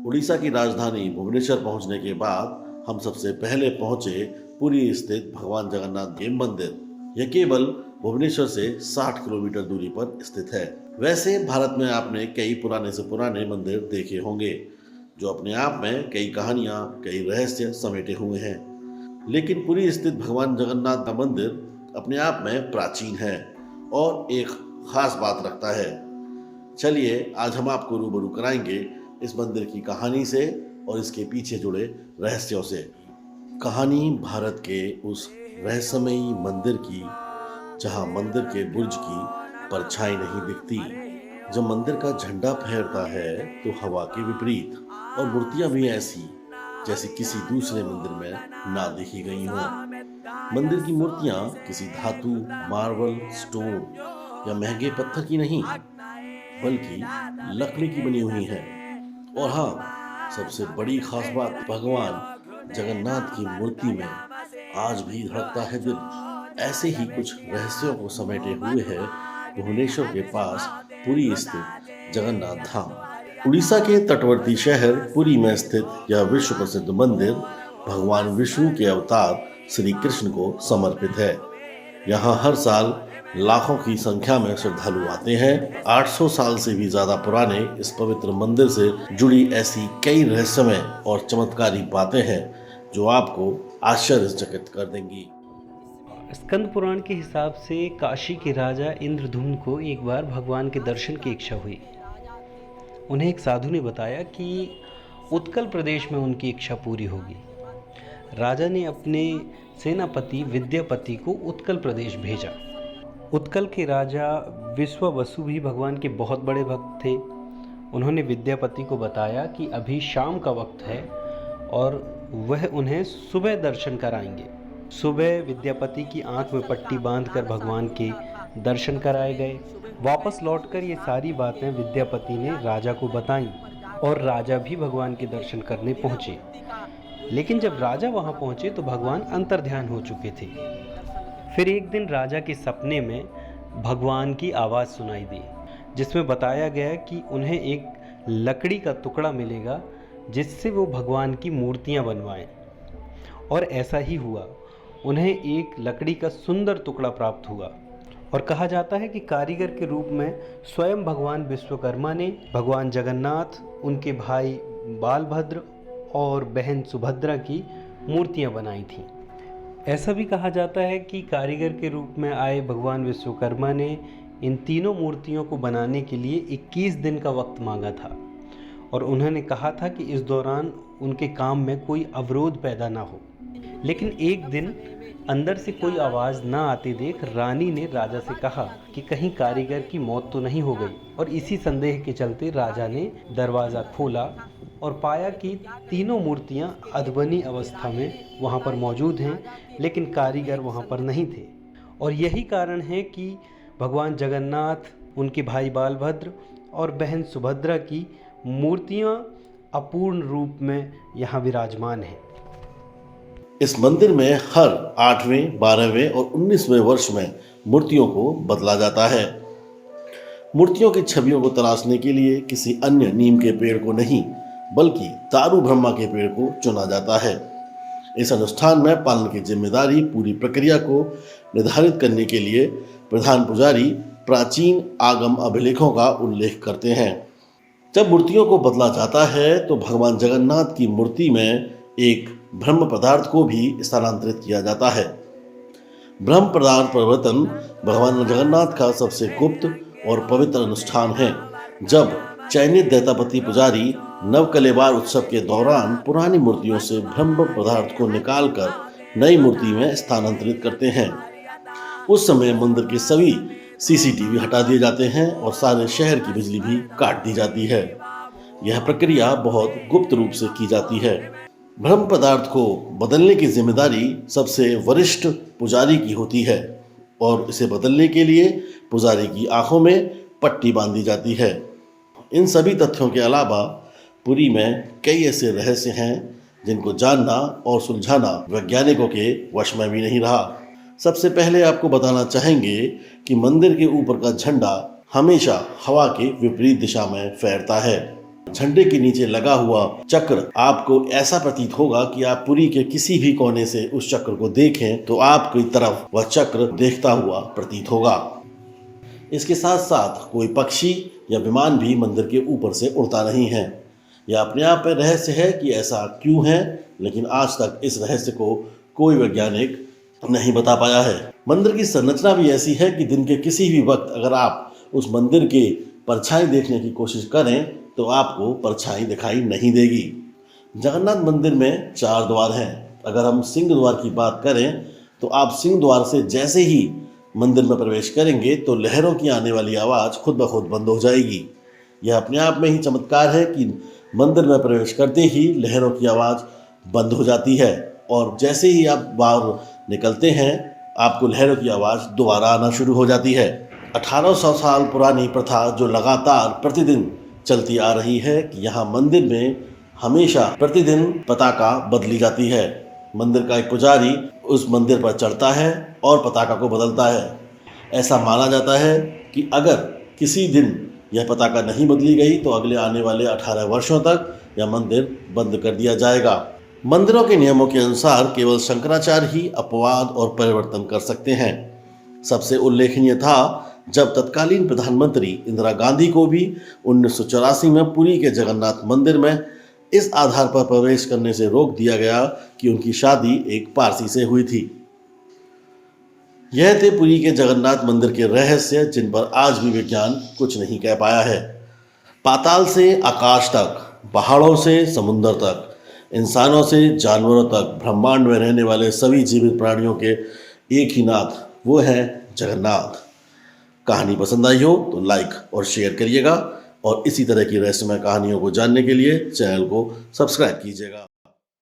उड़ीसा की राजधानी भुवनेश्वर पहुंचने के बाद हम सबसे पहले पहुंचे पुरी स्थित भगवान जगन्नाथ के मंदिर। यह केवल भुवनेश्वर से 60 किलोमीटर दूरी पर स्थित है। वैसे भारत में आपने कई पुराने से पुराने मंदिर देखे होंगे जो अपने आप में कई कहानियां, कई रहस्य समेटे हुए हैं, लेकिन पुरी स्थित भगवान जगन्नाथ का मंदिर अपने आप में प्राचीन है और एक खास बात रखता है। चलिए आज हम आपको रूबरू कराएंगे इस मंदिर की कहानी से और इसके पीछे जुड़े रहस्यों से। कहानी भारत के उस रहस्यमयी मंदिर की जहां मंदिर के बुर्ज की परछाई नहीं दिखती। जब मंदिर का झंडा फहरता है तो हवा के विपरीत और मूर्तियां भी ऐसी जैसे किसी दूसरे मंदिर में ना देखी गई हों। मंदिर की मूर्तियां किसी धातु, मार्बल, स्टोन या महंगे पत्थर की नहीं बल्कि लकड़ी की बनी हुई है। और हाँ, सबसे बड़ी खास बात, भगवान जगन्नाथ की मूर्ति में आज भी धड़कता है दिल। ऐसे ही कुछ रहस्यों को समेटे हुए है भुवनेश्वर के पास पुरी स्थित जगन्नाथ धाम। उड़ीसा के तटवर्ती शहर पुरी में स्थित यह विश्व प्रसिद्ध मंदिर भगवान विष्णु के अवतार श्री कृष्ण को समर्पित है। यहाँ हर साल लाखों की संख्या में श्रद्धालु आते हैं। 800 साल से भी ज्यादा पुराने इस पवित्र मंदिर से जुड़ी ऐसी कई रहस्यमय और चमत्कारी बातें हैं जो आपको आश्चर्यचकित कर देंगी। स्कंद पुराण के हिसाब से काशी के राजा इंद्रधुम्न को एक बार भगवान के दर्शन की इच्छा हुई। उन्हें एक साधु ने बताया कि उत्कल प्रदेश में उनकी इच्छा पूरी होगी। राजा ने अपने सेनापति विद्यापति को उत्कल प्रदेश भेजा। उत्कल के राजा विश्ववसु भी भगवान के बहुत बड़े भक्त थे। उन्होंने विद्यापति को बताया कि अभी शाम का वक्त है और वह उन्हें सुबह दर्शन कराएंगे। सुबह विद्यापति की आंख में पट्टी बांधकर भगवान के दर्शन कराए गए। वापस लौटकर ये सारी बातें विद्यापति ने राजा को बताईं और राजा भी भगवान के दर्शन करने पहुंचे। लेकिन जब राजा वहां पहुंचे तो भगवान अंतर्ध्यान हो चुके थे। फिर एक दिन राजा के सपने में भगवान की आवाज़ सुनाई दी, जिसमें बताया गया कि उन्हें एक लकड़ी का टुकड़ा मिलेगा जिससे वो भगवान की मूर्तियां बनवाएं। और ऐसा ही हुआ। उन्हें एक लकड़ी का सुंदर टुकड़ा प्राप्त हुआ और कहा जाता है कि कारीगर के रूप में स्वयं भगवान विश्वकर्मा ने भगवान जगन्नाथ, उनके भाई बालभद्र और बहन सुभद्रा की मूर्तियां बनाई थीं। ऐसा भी कहा जाता है कि कारीगर के रूप में आए भगवान विश्वकर्मा ने इन तीनों मूर्तियों को बनाने के लिए 21 दिन का वक्त मांगा था और उन्होंने कहा था कि इस दौरान उनके काम में कोई अवरोध पैदा ना हो। लेकिन एक दिन अंदर से कोई आवाज़ ना आते देख रानी ने राजा से कहा कि कहीं कारीगर की मौत तो नहीं हो गई। और इसी संदेह के चलते राजा ने दरवाज़ा खोला और पाया कि तीनों मूर्तियां अधबनी अवस्था में वहां पर मौजूद हैं, लेकिन कारीगर वहां पर नहीं थे। और यही कारण है कि भगवान जगन्नाथ, उनके भाई बालभद्र और बहन सुभद्रा की मूर्तियां अपूर्ण रूप में यहाँ विराजमान हैं। इस मंदिर में हर 8वें, 12वें और 19वें वर्ष में मूर्तियों को बदला जाता है। मूर्तियों की छवियों को तराशने के लिए किसी अन्य नीम के पेड़ को नहीं बल्कि दारू ब्रह्मा के पेड़ को चुना जाता है। इस अनुष्ठान में पालन की जिम्मेदारी पूरी प्रक्रिया को निर्धारित करने के लिए प्रधान पुजारी प्राचीन आगम अभिलेखों का उल्लेख करते हैं। जब मूर्तियों को बदला जाता है तो भगवान जगन्नाथ की मूर्ति में एक ब्रह्म पदार्थ को भी स्थानांतरित किया जाता है। ब्रह्म पदार्थ परिवर्तन भगवान जगन्नाथ का सबसे गुप्त और पवित्र अनुष्ठान है। जब चयनित दैतापति पुजारी नवकलेबार उत्सव के दौरान पुरानी मूर्तियों से ब्रह्म पदार्थ को निकालकर नई मूर्ति में स्थानांतरित करते हैं, उस समय मंदिर के सभी सीसीटीवी हटा दिए जाते हैं और सारे शहर की बिजली भी काट दी जाती है। यह प्रक्रिया बहुत गुप्त रूप से की जाती है। ब्रह्म पदार्थ को बदलने की जिम्मेदारी सबसे वरिष्ठ पुजारी की होती है और इसे बदलने के लिए पुजारी की आंखों में पट्टी बांधी जाती है। इन सभी तथ्यों के अलावा पुरी में कई ऐसे रहस्य हैं जिनको जानना और सुलझाना वैज्ञानिकों के वश में भी नहीं रहा। सबसे पहले आपको बताना चाहेंगे कि मंदिर के ऊपर का झंडा हमेशा हवा के विपरीत दिशा में फहरता है। झंडे के नीचे लगा हुआ चक्र आपको ऐसा प्रतीत होगा कि आप पुरी के किसी भी कोने से उस चक्र को देखें तो आपकी तरफ वह चक्र देखता हुआ प्रतीत होगा। इसके साथ साथ कोई पक्षी या विमान भी मंदिर के ऊपर से उड़ता नहीं है। यह अपने आप में रहस्य है कि ऐसा क्यों है, लेकिन आज तक इस रहस्य को कोई वैज्ञानिक नहीं बता पाया है। मंदिर की संरचना भी ऐसी है कि दिन के किसी भी वक्त अगर आप उस मंदिर के परछाई देखने की कोशिश करें तो आपको परछाई दिखाई नहीं देगी। जगन्नाथ मंदिर में 4 द्वार हैं। अगर हम सिंह द्वार की बात करें तो आप सिंह द्वार से जैसे ही मंदिर में प्रवेश करेंगे तो लहरों की आने वाली आवाज़ खुद ब खुद बंद हो जाएगी। यह अपने आप में ही चमत्कार है कि मंदिर में प्रवेश करते ही लहरों की आवाज़ बंद हो जाती है और जैसे ही आप बाहर निकलते हैं आपको लहरों की आवाज़ दोबारा आना शुरू हो जाती है। 1800 साल पुरानी प्रथा जो लगातार प्रतिदिन चलती आ रही है कि यहाँ मंदिर में हमेशा प्रतिदिन पताका बदली जाती है। मंदिर का एक पुजारी उस मंदिर पर चढ़ता है और पताका को बदलता है। ऐसा माना जाता है कि अगर किसी दिन यह पताका नहीं बदली गई तो अगले आने वाले 18 वर्षों तक यह मंदिर बंद कर दिया जाएगा। मंदिरों के नियमों के अनुसार केवल शंकराचार्य ही अपवाद और परिवर्तन कर सकते हैं। सबसे उल्लेखनीय था जब तत्कालीन प्रधानमंत्री इंदिरा गांधी को भी 1984 में पुरी के जगन्नाथ मंदिर में इस आधार पर प्रवेश करने से रोक दिया गया कि उनकी शादी एक पारसी से हुई थी। यह थे पुरी के जगन्नाथ मंदिर के रहस्य जिन पर आज भी विज्ञान कुछ नहीं कह पाया है। पाताल से आकाश तक, पहाड़ों से समुद्र तक, इंसानों से जानवरों तक ब्रह्मांड में रहने वाले सभी जीवित प्राणियों के एक ही नाथ, वो है जगन्नाथ। कहानी पसंद आई हो तो लाइक और शेयर करिएगा और इसी तरह की रहस्यमय कहानियों को जानने के लिए चैनल को सब्सक्राइब कीजिएगा।